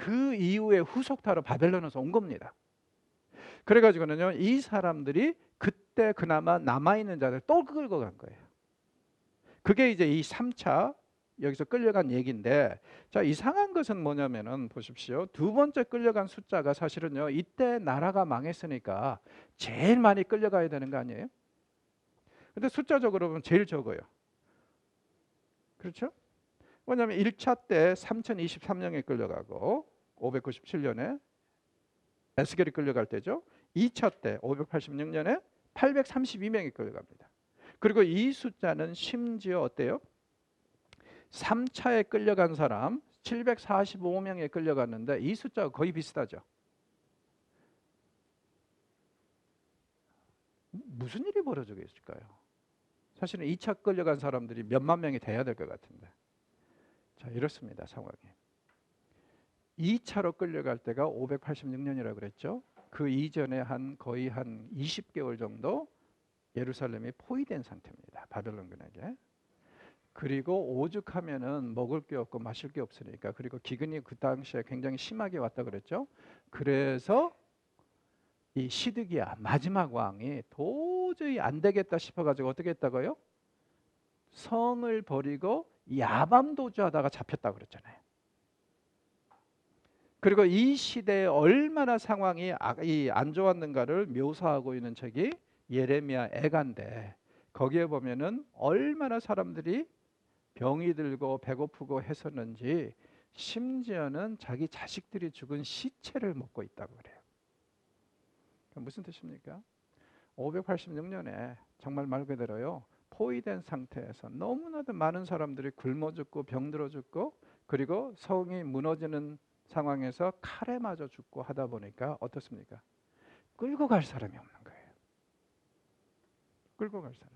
그 이후에 후속타로 바벨론에서 온 겁니다. 그래가지고는요, 이 사람들이 그때 그나마 남아있는 자들 또 끌고 간 거예요. 그게 이제 이 3차 여기서 끌려간 얘기인데, 자, 이상한 것은 뭐냐면은 보십시오. 두 번째 끌려간 숫자가 사실은요, 이때 나라가 망했으니까 제일 많이 끌려가야 되는 거 아니에요? 근데 숫자적으로 보면 제일 적어요. 그렇죠? 왜냐하면 1차 때 3023명이 끌려가고 597년에 에스겔이 끌려갈 때죠. 2차 때 586년에 832명이 끌려갑니다. 그리고 이 숫자는 심지어 어때요? 3차에 끌려간 사람 745명에 끌려갔는데 이 숫자가 거의 비슷하죠. 무슨 일이 벌어지겠을까요? 사실은 2차 끌려간 사람들이 몇만 명이 돼야 될 것 같은데. 자, 이렇습니다, 상황이. 2차로 끌려갈 때가 586년이라고 그랬죠. 그 이전에 거의 한 20개월 정도 예루살렘이 포위된 상태입니다, 바벨론군에게. 그리고 오죽하면은 먹을 게 없고 마실 게 없으니까, 그리고 기근이 그 당시에 굉장히 심하게 왔다 그랬죠. 그래서 이 시드기야 마지막 왕이 도저히 안 되겠다 싶어가지고 어떻게 했다고요? 성을 버리고 야밤 도주하다가 잡혔다고 그랬잖아요. 그리고 이 시대에 얼마나 상황이 안 좋았는가를 묘사하고 있는 책이 예레미야 애가인데, 거기에 보면은 얼마나 사람들이 병이 들고 배고프고 했었는지, 심지어는 자기 자식들이 죽은 시체를 먹고 있다고 그래요. 무슨 뜻입니까? 586년에 정말 말 그대로요, 포위된 상태에서 너무나도 많은 사람들이 굶어 죽고 병들어 죽고, 그리고 성이 무너지는 상황에서 칼에 맞아 죽고 하다 보니까 어떻습니까? 끌고 갈 사람이 없는 거예요. 끌고 갈 사람.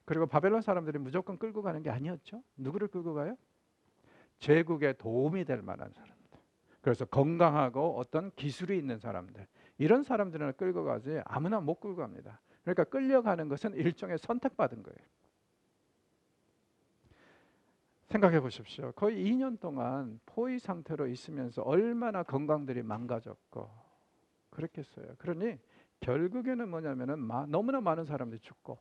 그리고 바벨론 사람들이 무조건 끌고 가는 게 아니었죠. 누구를 끌고 가요? 제국에 도움이 될 만한 사람들. 그래서 건강하고 어떤 기술이 있는 사람들, 이런 사람들은 끌고 가지 아무나 못 끌고 갑니다. 그러니까 끌려가는 것은 일종의 선택받은 거예요. 생각해 보십시오. 거의 2년 동안 포위 상태로 있으면서 얼마나 건강들이 망가졌고 그렇겠어요. 그러니 결국에는 뭐냐면은 너무나 많은 사람들이 죽고,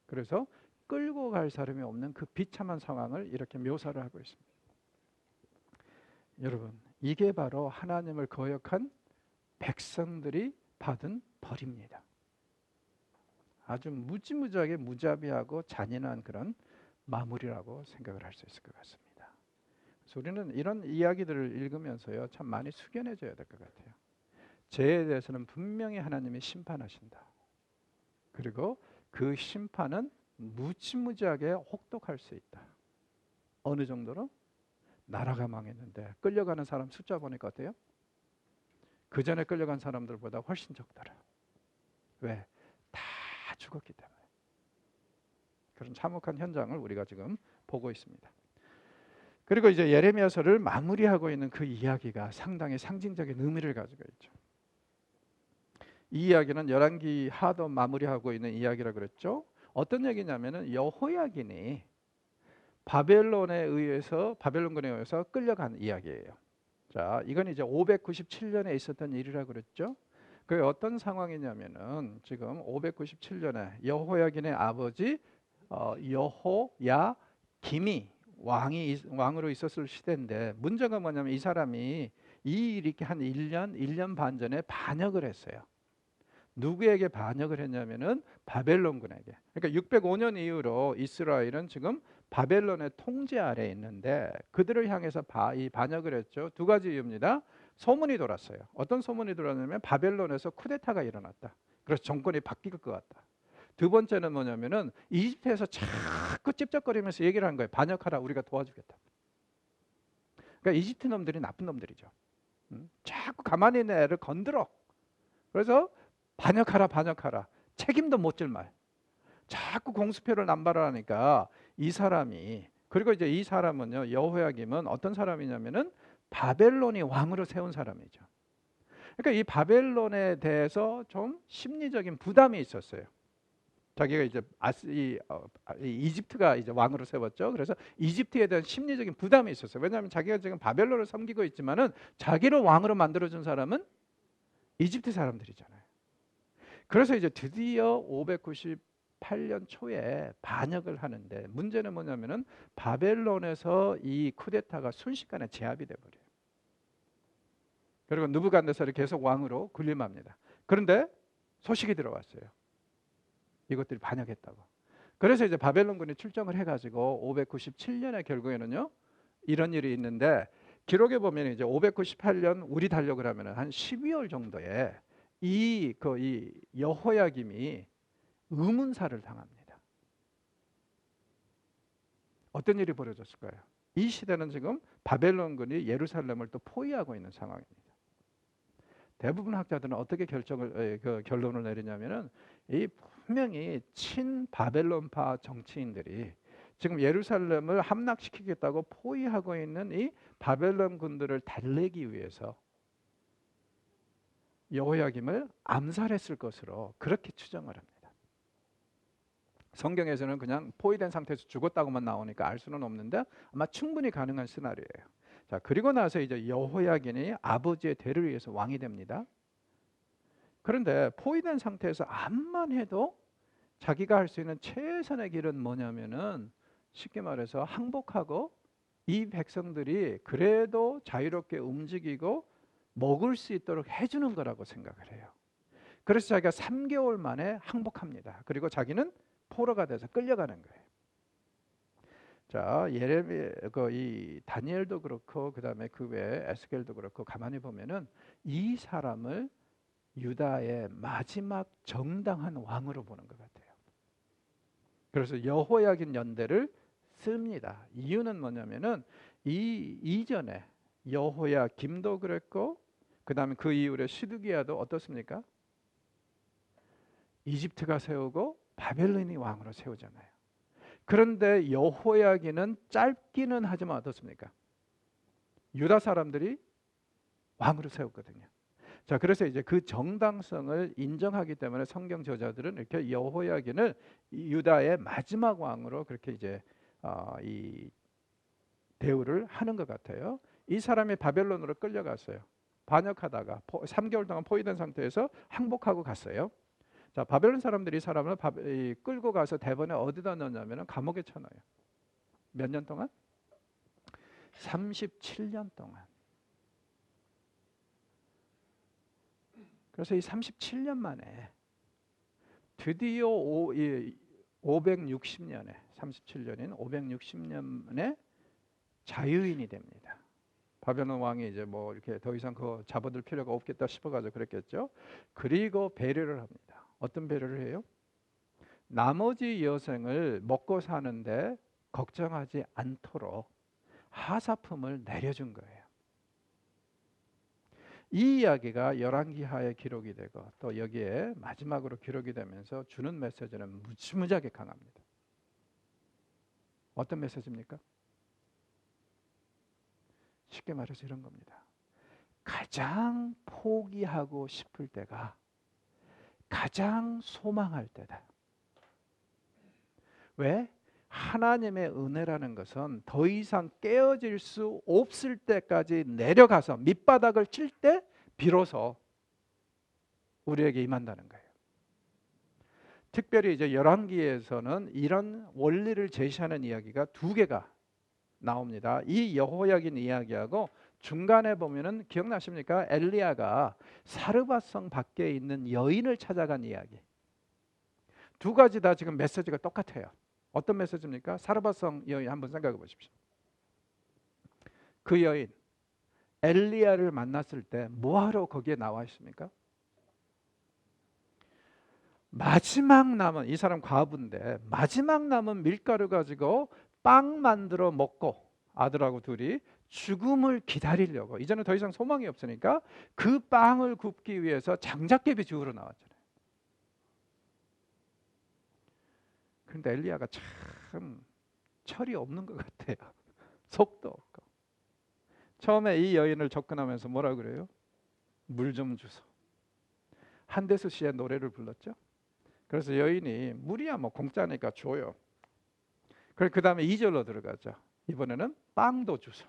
그래서 끌고 갈 사람이 없는 그 비참한 상황을 이렇게 묘사를 하고 있습니다. 여러분, 이게 바로 하나님을 거역한 백성들이 받은 벌입니다. 아주 무지무지하게 무자비하고 잔인한 그런 마무리라고 생각을 할 수 있을 것 같습니다. 그래서 우리는 이런 이야기들을 읽으면서요, 참 많이 숙연해져야 될 것 같아요. 죄에 대해서는 분명히 하나님이 심판하신다. 그리고 그 심판은 무지무지하게 혹독할 수 있다. 어느 정도로? 나라가 망했는데 끌려가는 사람 숫자 보니까 어때요? 그 전에 끌려간 사람들보다 훨씬 적더라. 왜? 다 죽었기 때문에. 그런 참혹한 현장을 우리가 지금 보고 있습니다. 그리고 이제 예레미야서를 마무리하고 있는 그 이야기가 상당히 상징적인 의미를 가지고 있죠. 이 이야기는 열왕기 하도 마무리하고 있는 이야기라 그랬죠. 어떤 얘기냐면은 여호야긴이 바벨론군에 의해서 끌려간 이야기예요. 자, 이건 이제 597년에 있었던 일이라 그랬죠. 그 어떤 상황이냐면은 지금 597년에 여호야긴의 아버지 여호야김이 왕으로 있었을 시대인데, 문제가 뭐냐면 이 사람이 이렇게 한 1년 반 전에 반역을 했어요. 누구에게 반역을 했냐면은 바벨론군에게. 그러니까 605년 이후로 이스라엘은 지금 바벨론의 통제 아래에 있는데, 그들을 향해서 이 반역을 했죠. 두 가지 이유입니다. 소문이 돌았어요. 어떤 소문이 돌았냐면 바벨론에서 쿠데타가 일어났다. 그래서 정권이 바뀔 것 같다. 두 번째는 뭐냐면은 이집트에서 자꾸 찝쩍거리면서 얘기를 한 거예요. 반역하라, 우리가 도와주겠다. 그러니까 이집트 놈들이 나쁜 놈들이죠. 자꾸 가만히 있는 애를 건드려. 그래서 반역하라. 책임도 못 질 말. 자꾸 공수표를 남발하니까 이 사람이, 그리고 이제 이 사람은요, 여호야김은 어떤 사람이냐면은 바벨론이 왕으로 세운 사람이죠. 그러니까 이 바벨론에 대해서 좀 심리적인 부담이 있었어요. 자기가 이제 이집트가 이제 왕으로 세웠죠. 그래서 이집트에 대한 심리적인 부담이 있었어요. 왜냐하면 자기가 지금 바벨론을 섬기고 있지만은 자기를 왕으로 만들어준 사람은 이집트 사람들이잖아요. 그래서 이제 드디어 598년 초에 반역을 하는데, 문제는 뭐냐면은 바벨론에서 이 쿠데타가 순식간에 제압이 돼버려요. 그리고 느부갓네살이 계속 왕으로 군림합니다. 그런데 소식이 들어왔어요. 이것들이 반역했다고. 그래서 이제 바벨론군이 출정을 해가지고 597년에 결국에는요 이런 일이 있는데, 기록에 보면 이제 598년 우리 달력을 하면은 한 12월 정도에 이 여호야김이 의문사를 당합니다. 어떤 일이 벌어졌을까요? 이 시대는 지금 바벨론군이 예루살렘을 또 포위하고 있는 상황입니다. 대부분 학자들은 어떻게 결론을 내리냐면은, 이 분명히 친바벨론파 정치인들이 지금 예루살렘을 함락시키겠다고 포위하고 있는 이 바벨론 군들을 달래기 위해서 여호야김을 암살했을 것으로 그렇게 추정을 합니다. 성경에서는 그냥 포위된 상태에서 죽었다고만 나오니까 알 수는 없는데 아마 충분히 가능한 시나리오예요. 자, 그리고 나서 이제 여호야긴이 아버지의 대를 위해서 왕이 됩니다. 그런데 포위된 상태에서 암만 해도 자기가 할 수 있는 최선의 길은 뭐냐면은, 쉽게 말해서 항복하고 이 백성들이 그래도 자유롭게 움직이고 먹을 수 있도록 해주는 거라고 생각을 해요. 그래서 자기가 3개월 만에 항복합니다. 그리고 자기는 포로가 돼서 끌려가는 거예요. 자, 이 다니엘도 그렇고 그다음에 그 외에 에스겔도 그렇고 가만히 보면은 이 사람을 유다의 마지막 정당한 왕으로 보는 것 같아요. 그래서 여호야긴 연대를 씁니다. 이유는 뭐냐면은 이 이전에 여호야김도 그랬고 그다음에 그 이후에 시드기야도 어떻습니까? 이집트가 세우고 바벨론이 왕으로 세우잖아요. 그런데 여호야긴은 짧기는 하지만 어떻습니까? 유다 사람들이 왕으로 세웠거든요. 자, 그래서 이제 그 정당성을 인정하기 때문에 성경 저자들은 이렇게 여호야긴을 유다의 마지막 왕으로 그렇게 이제 이 대우를 하는 것 같아요. 이 사람이 바벨론으로 끌려갔어요. 반역하다가 3개월 동안 포위된 상태에서 항복하고 갔어요. 자, 바벨론 사람들이 이 사람을 끌고 가서 대번에 어디다 넣냐면 감옥에 쳐넣어요. 몇 년 동안? 37년 동안. 그래서 이 37년 만에 드디어 560년에 37년인 560년에 자유인이 됩니다. 바벨론 왕이 이제 뭐 이렇게 더 이상 그 잡아둘 필요가 없겠다 싶어가지고 그랬겠죠. 그리고 배려를 합니다. 어떤 배려를 해요? 나머지 여생을 먹고 사는데 걱정하지 않도록 하사품을 내려준 거예요. 이 이야기가 열왕기하에 기록이 되고 또 여기에 마지막으로 기록이 되면서 주는 메시지는 무지무지하게 강합니다. 어떤 메시지입니까? 쉽게 말해서 이런 겁니다. 가장 포기하고 싶을 때가 가장 소망할 때다. 왜? 하나님의 은혜라는 것은 더 이상 깨어질 수 없을 때까지 내려가서 밑바닥을 칠 때 비로소 우리에게 임한다는 거예요. 특별히 이제 열왕기에서는 이런 원리를 제시하는 이야기가 2개가 나옵니다. 이 여호야긴 이야기하고 중간에 보면은 기억나십니까? 엘리야가 사르밧성 밖에 있는 여인을 찾아간 이야기. 2가지 다 지금 메시지가 똑같아요. 어떤 메시지입니까? 사르밧성 여인 한번 생각해 보십시오. 그 여인 엘리야를 만났을 때 뭐하러 거기에 나와 있습니까? 마지막 남은, 이 사람 과부인데 마지막 남은 밀가루 가지고 빵 만들어 먹고 아들하고 둘이 죽음을 기다리려고, 이제는 더 이상 소망이 없으니까 그 빵을 굽기 위해서 장작개비 주우러 나왔잖아요. 그런데 엘리야가 참 철이 없는 것 같아요. 속도 없고. 처음에 이 여인을 접근하면서 뭐라 그래요? 물 좀 주소. 한대수 씨의 노래를 불렀죠. 그래서 여인이 물이야 뭐 공짜니까 줘요. 그 다음에 2절로 들어가죠. 이번에는 빵도 주소.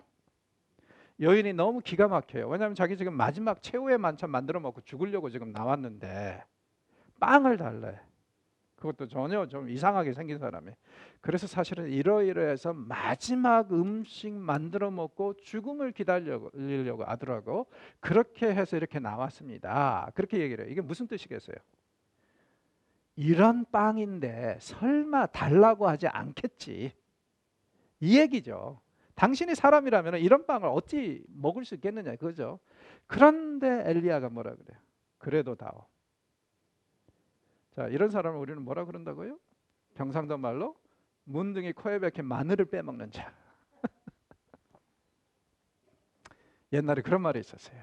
여인이 너무 기가 막혀요. 왜냐하면 자기 지금 마지막 최후의 만찬 만들어 먹고 죽으려고 지금 나왔는데 빵을 달래. 그것도 전혀 좀 이상하게 생긴 사람이. 그래서 사실은 이러이러해서 마지막 음식 만들어 먹고 죽음을 기다리려고 하더라고. 그렇게 해서 이렇게 나왔습니다. 그렇게 얘기를 해요. 이게 무슨 뜻이겠어요? 이런 빵인데 설마 달라고 하지 않겠지, 이 얘기죠. 당신이 사람이라면 이런 빵을 어찌 먹을 수 있겠느냐, 그죠? 그런데 엘리야가 뭐라 그래요? 그래도 다오. 자, 이런 사람을 우리는 뭐라 그런다고요? 경상도 말로 문둥이 코에 박힌 마늘을 빼먹는 자. 옛날에 그런 말이 있었어요.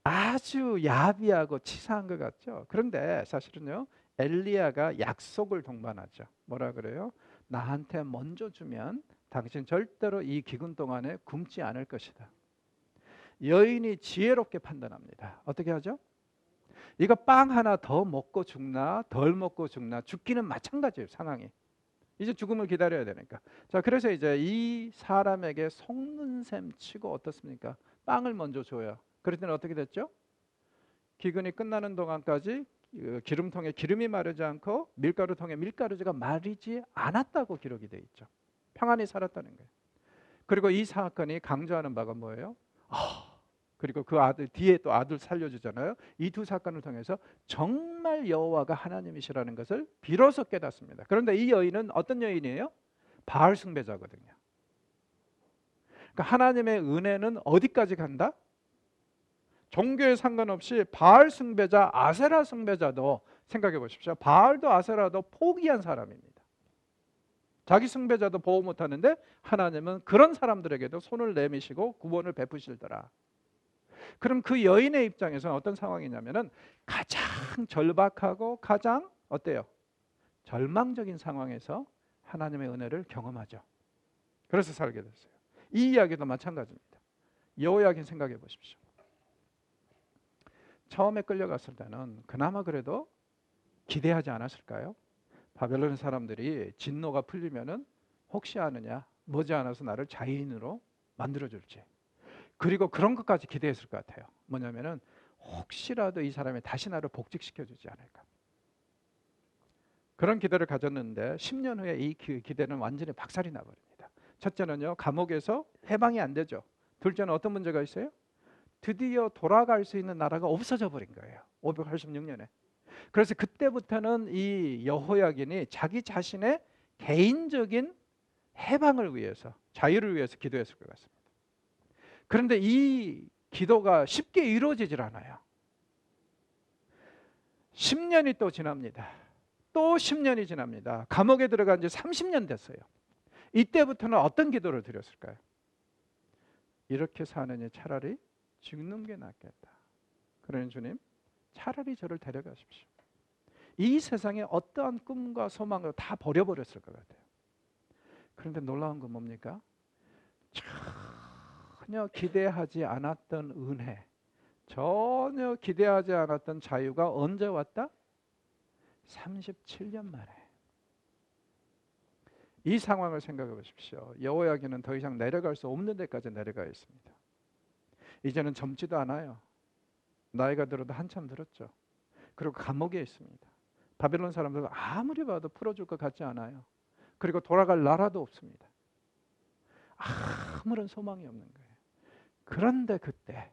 아주 야비하고 치사한 것 같죠. 그런데 사실은요, 엘리야가 약속을 동반하죠. 뭐라 그래요? 나한테 먼저 주면 당신 절대로 이 기근 동안에 굶지 않을 것이다. 여인이 지혜롭게 판단합니다. 어떻게 하죠? 이거 빵 하나 더 먹고 죽나 덜 먹고 죽나, 죽기는 마찬가지예요, 상황이. 이제 죽음을 기다려야 되니까. 자, 그래서 이제 이 사람에게 속는 셈 치고 어떻습니까? 빵을 먼저 줘요. 그랬더니 어떻게 됐죠? 기근이 끝나는 동안까지 기름통에 기름이 마르지 않고 밀가루통에 밀가루가 마르지 않았다고 기록이 돼 있죠. 평안히 살았다는 거예요. 그리고 이 사건이 강조하는 바가 뭐예요? 그리고 그 아들 뒤에 또 아들 살려주잖아요. 이 두 사건을 통해서 정말 여호와가 하나님이시라는 것을 비로소 깨닫습니다. 그런데 이 여인은 어떤 여인이에요? 바알 숭배자거든요. 그러니까 하나님의 은혜는 어디까지 간다? 종교에 상관없이 바알 숭배자, 아세라 숭배자도 생각해 보십시오. 바알도 아세라도 포기한 사람입니다. 자기 숭배자도 보호 못하는데 하나님은 그런 사람들에게도 손을 내미시고 구원을 베푸시더라. 그럼 그 여인의 입장에서는 어떤 상황이냐면은 가장 절박하고 가장 어때요? 절망적인 상황에서 하나님의 은혜를 경험하죠. 그래서 살게 됐어요. 이 이야기도 마찬가지입니다. 여호야긴 생각해 보십시오. 처음에 끌려갔을 때는 그나마 그래도 기대하지 않았을까요? 바벨론 사람들이 진노가 풀리면은 혹시 아느냐, 머지않아서 나를 자인으로 만들어줄지. 그리고 그런 것까지 기대했을 것 같아요. 뭐냐면은 혹시라도 이 사람이 다시 나를 복직시켜주지 않을까. 그런 기대를 가졌는데 10년 후에 이 기대는 완전히 박살이 나버립니다. 첫째는요, 감옥에서 해방이 안 되죠. 둘째는 어떤 문제가 있어요? 드디어 돌아갈 수 있는 나라가 없어져 버린 거예요. 586년에. 그래서 그때부터는 이 여호야긴이 자기 자신의 개인적인 해방을 위해서, 자유를 위해서 기도했을 것 같습니다. 그런데 이 기도가 쉽게 이루어지질 않아요. 10년이 또 지납니다. 또 10년이 지납니다. 감옥에 들어간 지 30년 됐어요. 이때부터는 어떤 기도를 드렸을까요? 이렇게 사느니 차라리 죽는 게 낫겠다. 그러니 주님, 차라리 저를 데려가십시오. 이 세상에 어떠한 꿈과 소망을 다 버려버렸을 것 같아요. 그런데 놀라운 건 뭡니까? 전혀 기대하지 않았던 은혜, 전혀 기대하지 않았던 자유가 언제 왔다? 37년 만에. 이 상황을 생각해 보십시오. 여호야긴은 더 이상 내려갈 수 없는 데까지 내려가 있습니다. 이제는 젊지도 않아요. 나이가 들어도 한참 들었죠. 그리고 감옥에 있습니다. 바벨론 사람들은 아무리 봐도 풀어줄 것 같지 않아요. 그리고 돌아갈 나라도 없습니다. 아무런 소망이 없는 거예요. 그런데 그때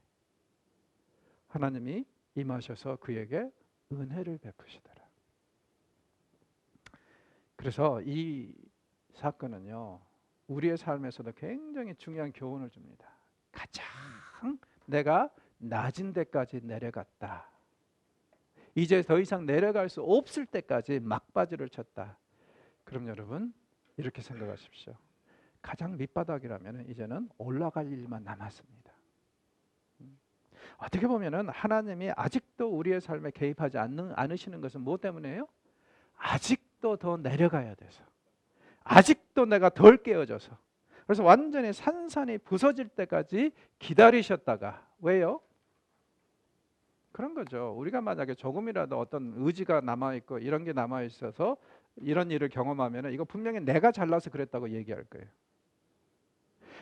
하나님이 임하셔서 그에게 은혜를 베푸시더라. 그래서 이 사건은요, 우리의 삶에서도 굉장히 중요한 교훈을 줍니다. 가장 내가 낮은 데까지 내려갔다. 이제 더 이상 내려갈 수 없을 때까지 막바지를 쳤다. 그럼 여러분 이렇게 생각하십시오. 가장 밑바닥이라면 이제는 올라갈 일만 남았습니다. 어떻게 보면은 하나님이 아직도 우리의 삶에 개입하지 않으시는 것은 무엇 때문이에요? 아직도 더 내려가야 돼서, 아직도 내가 덜 깨어져서. 그래서 완전히 산산이 부서질 때까지 기다리셨다가, 왜요? 그런 거죠. 우리가 만약에 조금이라도 어떤 의지가 남아있고 이런 게 남아있어서 이런 일을 경험하면 이거 분명히 내가 잘나서 그랬다고 얘기할 거예요.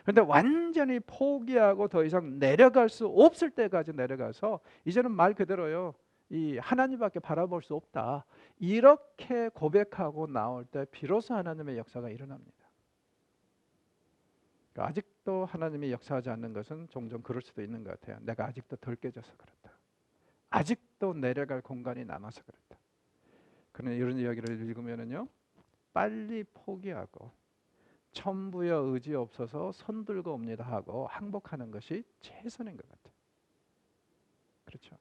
그런데 완전히 포기하고 더 이상 내려갈 수 없을 때까지 내려가서 이제는 말 그대로요. 이 하나님밖에 바라볼 수 없다. 이렇게 고백하고 나올 때 비로소 하나님의 역사가 일어납니다. 그러니까 아직도 하나님이 역사하지 않는 것은 종종 그럴 수도 있는 것 같아요. 내가 아직도 덜 깨져서 그렇다. 아직도 내려갈 공간이 남아서 그렇다. 그런 이런 이야기를 읽으면은요, 빨리 포기하고 천부여 의지 없어서 손 들고 옵니다 하고 항복하는 것이 최선인 것 같아요. 그렇죠.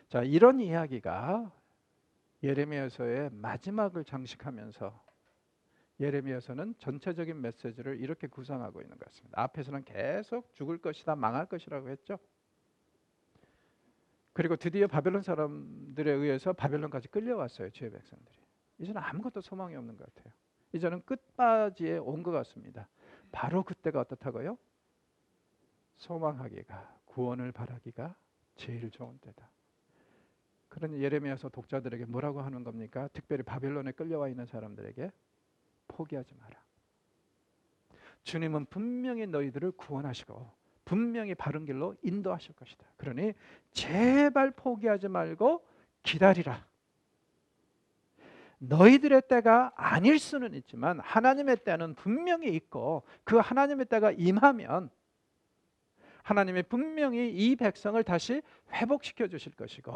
자, 이런 이야기가 예레미야서의 마지막을 장식하면서 예레미야서는 전체적인 메시지를 이렇게 구성하고 있는 것 같습니다. 앞에서는 계속 죽을 것이다, 망할 것이라고 했죠. 그리고 드디어 바벨론 사람들에 의해서 바벨론까지 끌려왔어요. 주의 백성들이. 이제는 아무것도 소망이 없는 것 같아요. 이제는 끝바지에 온 것 같습니다. 바로 그때가 어떻다고요? 소망하기가, 구원을 바라기가 제일 좋은 때다. 그런 예레미야서 독자들에게 뭐라고 하는 겁니까? 특별히 바벨론에 끌려와 있는 사람들에게 포기하지 마라. 주님은 분명히 너희들을 구원하시고 분명히 바른 길로 인도하실 것이다. 그러니 제발 포기하지 말고 기다리라. 너희들의 때가 아닐 수는 있지만 하나님의 때는 분명히 있고 그 하나님의 때가 임하면 하나님이 분명히 이 백성을 다시 회복시켜 주실 것이고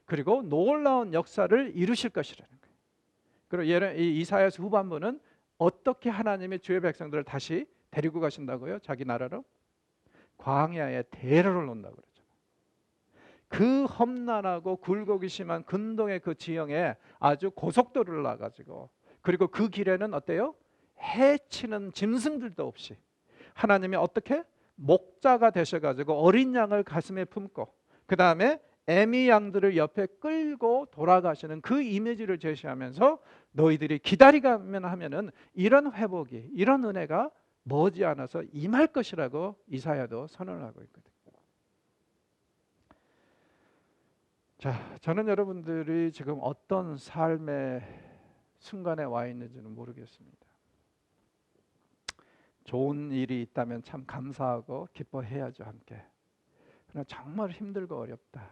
그리고 놀라운 역사를 이루실 것이라는 거예요. 그리고 이사야서 후반부는 어떻게 하나님의 주의 백성들을 다시 데리고 가신다고요? 자기 나라로? 광야에 대로를 놓는다고 그러죠. 그 험난하고 굴곡이 심한 근동의 그 지형에 아주 고속도로를 놔가지고 그리고 그 길에는 어때요? 해치는 짐승들도 없이 하나님이 어떻게? 목자가 되셔가지고 어린 양을 가슴에 품고 그 다음에 애미 양들을 옆에 끌고 돌아가시는 그 이미지를 제시하면서 너희들이 기다리가면 하면은 이런 회복이 이런 은혜가 머지않아서 임할 것이라고 이사야도 선언을 하고 있거든요. 자, 저는 여러분들이 지금 어떤 삶의 순간에 와 있는지는 모르겠습니다. 좋은 일이 있다면 참 감사하고 기뻐해야죠, 함께. 그러나 정말 힘들고 어렵다.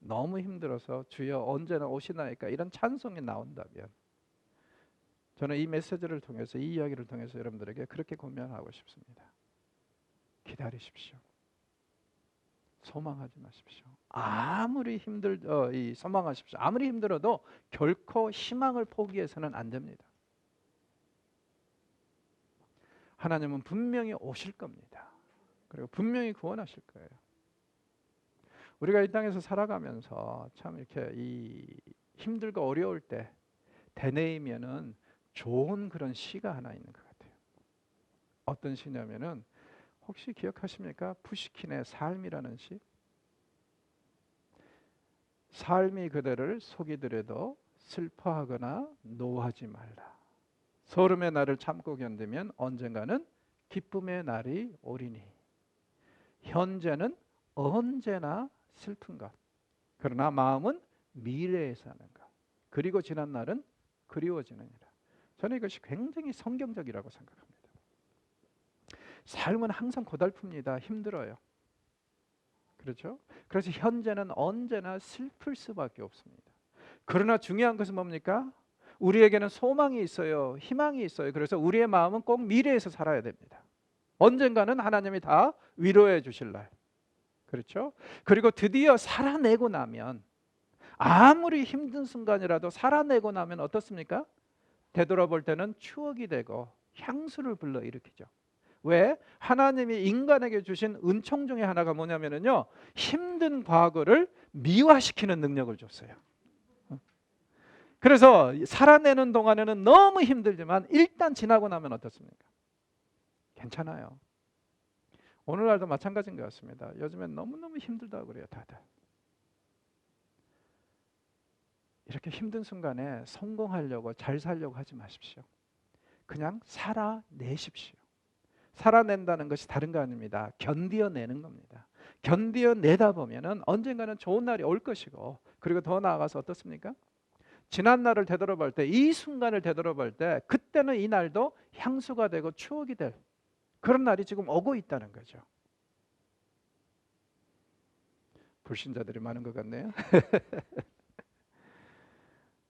너무 힘들어서 주여 언제나 오시나이까 이런 찬송이 나온다면 저는 이 메시지를 통해서 이 이야기를 통해서 여러분들에게 그렇게 권면하고 싶습니다. 기다리십시오. 소망하지 마십시오. 아무리 소망하십시오. 아무리 힘들어도 결코 희망을 포기해서는 안 됩니다. 하나님은 분명히 오실 겁니다. 그리고 분명히 구원하실 거예요. 우리가 이 땅에서 살아가면서 참 이렇게 이 힘들고 어려울 때 되뇌이면은 좋은 그런 시가 하나 있는 것 같아요. 어떤 시냐면은 혹시 기억하십니까? 푸시킨의 삶이라는 시. 삶이 그대를 속이더라도 슬퍼하거나 노하지 말라. 소름의 날을 참고 견디면 언젠가는 기쁨의 날이 오리니. 현재는 언제나 슬픈 것. 그러나 마음은 미래에 사는 것. 그리고 지난 날은 그리워지느니라. 저는 이것이 굉장히 성경적이라고 생각합니다. 삶은 항상 고달픕니다. 힘들어요. 그렇죠? 그래서 현재는 언제나 슬플 수밖에 없습니다. 그러나 중요한 것은 뭡니까? 우리에게는 소망이 있어요. 희망이 있어요. 그래서 우리의 마음은 꼭 미래에서 살아야 됩니다. 언젠가는 하나님이 다 위로해 주실 날. 그렇죠? 그리고 드디어 살아내고 나면 아무리 힘든 순간이라도 살아내고 나면 어떻습니까? 되돌아볼 때는 추억이 되고 향수를 불러일으키죠. 왜? 하나님이 인간에게 주신 은총 중에 하나가 뭐냐면요, 힘든 과거를 미화시키는 능력을 줬어요. 그래서 살아내는 동안에는 너무 힘들지만 일단 지나고 나면 어떻습니까? 괜찮아요. 오늘날도 마찬가지인 것 같습니다. 요즘엔 너무너무 힘들다고 그래요, 다들. 이렇게 힘든 순간에 성공하려고 잘 살려고 하지 마십시오. 그냥 살아내십시오. 살아낸다는 것이 다른 거 아닙니다. 견디어내는 겁니다. 견디어내다 보면은 언젠가는 좋은 날이 올 것이고, 그리고 더 나아가서 어떻습니까? 지난 날을 되돌아볼 때, 이 순간을 되돌아볼 때, 그때는 이 날도 향수가 되고 추억이 될 그런 날이 지금 오고 있다는 거죠. 불신자들이 많은 것 같네요.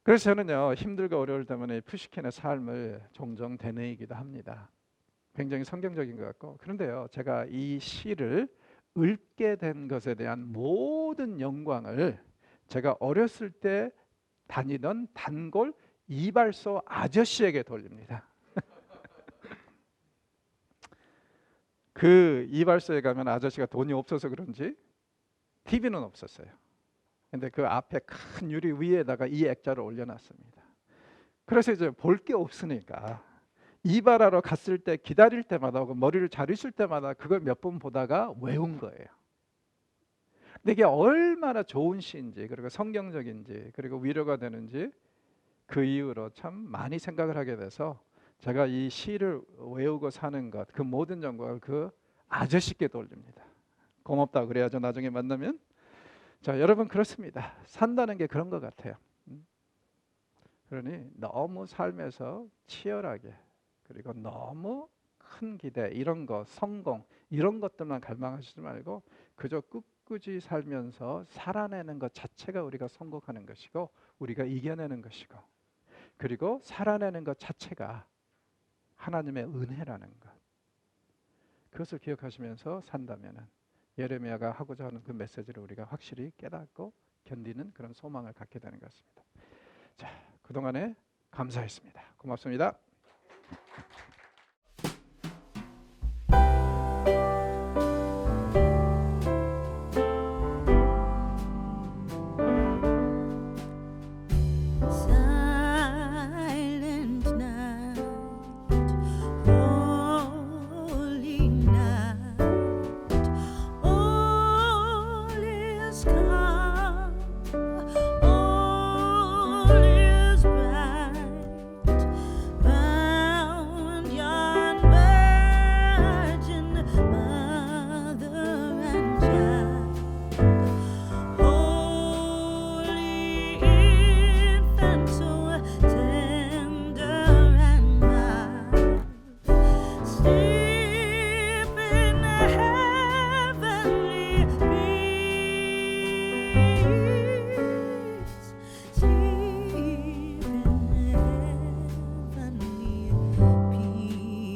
그래서 저는요, 힘들고 어려울 때마다 푸시킨의 삶을 종종 되뇌이기도 합니다. 굉장히 성경적인 것 같고, 그런데요, 제가 이 시를 읽게 된 것에 대한 모든 영광을 제가 어렸을 때 다니던 단골 이발소 아저씨에게 돌립니다. 그 이발소에 가면 아저씨가 돈이 없어서 그런지 TV는 없었어요. 근데 그 앞에 큰 유리 위에다가 이 액자를 올려놨습니다. 그래서 이제 볼 게 없으니까 이발하러 갔을 때 기다릴 때마다 혹은 머리를 자르실 때마다 그걸 몇 번 보다가 외운 거예요. 근데 이게 얼마나 좋은 시인지, 그리고 성경적인지, 그리고 위로가 되는지 그 이후로 참 많이 생각을 하게 돼서 제가 이 시를 외우고 사는 것, 그 모든 영광을 그 아저씨께 돌립니다. 고맙다 그래야죠, 나중에 만나면. 자, 여러분, 그렇습니다. 산다는 게 그런 것 같아요. 그러니 너무 삶에서 치열하게, 그리고 너무 큰 기대, 이런 거, 성공, 이런 것들만 갈망하시지 말고 그저 꿋꿋이 살면서 살아내는 것 자체가 우리가 성공하는 것이고, 우리가 이겨내는 것이고, 그리고 살아내는 것 자체가 하나님의 은혜라는 것, 그것을 기억하시면서 산다면은 예레미야가 하고자 하는 그 메시지를 우리가 확실히 깨닫고 견디는 그런 소망을 갖게 되는 것 같습니다. 자, 그동안에 감사했습니다. 고맙습니다.